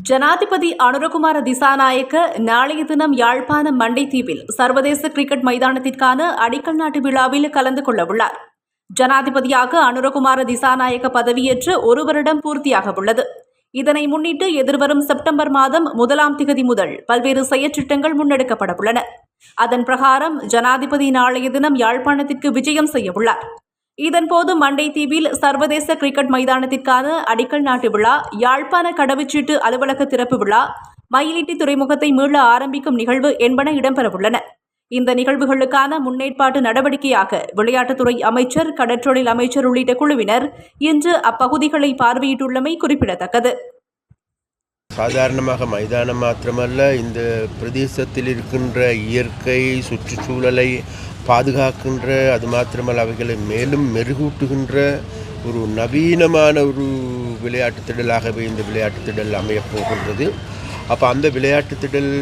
ஜனாதிபதி அனுரகுமார திசாநாயக்க நாளைய தினம் யாழ்ப்பாணம் மண்டைத்தீவில் சர்வதேச கிரிக்கெட் மைதானத்திற்கான அடிக்கல் நாட்டு விழாவில் கலந்து கொள்ளவுள்ளார். ஜனாதிபதியாக அனுரகுமார திசாநாயக்க பதவியேற்று ஒரு வருடம் பூர்த்தியாக உள்ளது. இதனை முன்னிட்டு எதிர்வரும் செப்டம்பர் மாதம் 1ஆம் திகதி முதல் பல்வேறு செயற்றிட்டங்கள் முன்னெடுக்கப்பட உள்ளன. அதன் பிரகாரம் ஜனாதிபதி நாளைய தினம் யாழ்ப்பாணத்திற்கு விஜயம் செய்யவுள்ளார். இதன்போது மண்டைத்தீவில் சர்வதேச கிரிக்கெட் மைதானத்திற்கான அடிக்கல் நாட்டு விழா, யாழ்ப்பாண கடவுச்சீட்டு அலுவலக திறப்பு விழா, மயிலிட்டி துறைமுகத்தை மீள ஆரம்பிக்கும் நிகழ்வு என்பன இடம்பெறவுள்ளன. இந்த நிகழ்வுகளுக்கான முன்னேற்பாட்டு நடவடிக்கையாக விளையாட்டுத்துறை அமைச்சர், கடற்றொழில் அமைச்சர் உள்ளிட்ட குழுவினர் இன்று அப்பகுதிகளை பார்வையிட்டுள்ளமை குறிப்பிடத்தக்கது. சாதாரணமாக மைதானம் மாத்திரமல்ல, இந்த பிரதேசத்தில் இருக்கின்ற இயற்கை சுற்றுச்சூழலை பாதுகாக்கின்ற, அது மாத்திரமல்ல அவைகளை மேலும் மெருகூட்டுகின்ற ஒரு நவீனமான ஒரு விளையாட்டு திடலாகவே இந்த விளையாட்டு திடல் அமையப் போகின்றது. அப்போ அந்த விளையாட்டு திடல்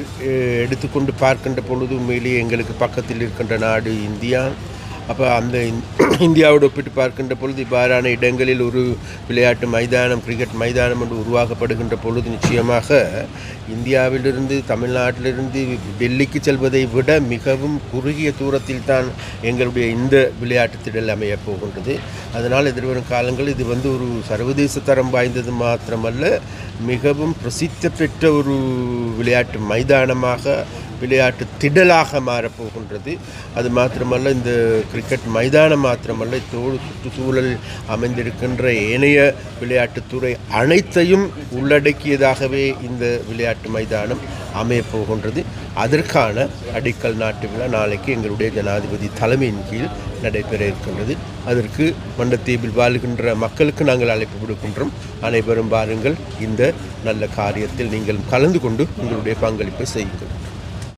எடுத்துக்கொண்டு பார்க்கின்ற பொழுது உண்மையிலேயே எங்களுக்கு பக்கத்தில் இருக்கின்ற நாடு இந்தியா. அப்போ அந்த இந்தியாவோடு ஒப்பிட்டு பார்க்கின்ற பொழுது இவ்வாறான இடங்களில் ஒரு விளையாட்டு மைதானம், கிரிக்கெட் மைதானம் என்று உருவாக்கப்படுகின்ற பொழுது நிச்சயமாக இந்தியாவிலிருந்து, தமிழ்நாட்டிலிருந்து டெல்லிக்கு செல்வதை விட மிகவும் குறுகிய தூரத்தில் தான் எங்களுடைய இந்த விளையாட்டு திடல் அமையப் போகின்றது. அதனால் எதிர்வரும் காலங்களில் இது ஒரு சர்வதேச தரம் வாய்ந்தது மாத்திரமல்ல, மிகவும் பிரசித்தி பெற்ற ஒரு விளையாட்டு மைதானமாக, விளையாட்டு திடலாக மாறப்போகின்றது. அது மாத்திரமல்ல, இந்த கிரிக்கெட் மைதானம் மாத்திரமல்ல, சுற்றுச்சூழல் அமைந்திருக்கின்ற ஏனைய விளையாட்டுத்துறை அனைத்தையும் உள்ளடக்கியதாகவே இந்த விளையாட்டு மைதானம் அமையப்போகின்றது. அதற்கான அடிக்கல் நாட்டு விழா நாளைக்கு எங்களுடைய ஜனாதிபதி தலைமையின் கீழ் நடைபெற இருக்கின்றது. அதற்கு மண்டைத்தீவில் வாழ்கின்ற மக்களுக்கு நாங்கள் அழைப்பு விடுக்கின்றோம். அனைவரும் வாருங்கள், இந்த நல்ல காரியத்தில் நீங்கள் கலந்து கொண்டு உங்களுடைய பங்களிப்பை செய்யுங்கள்.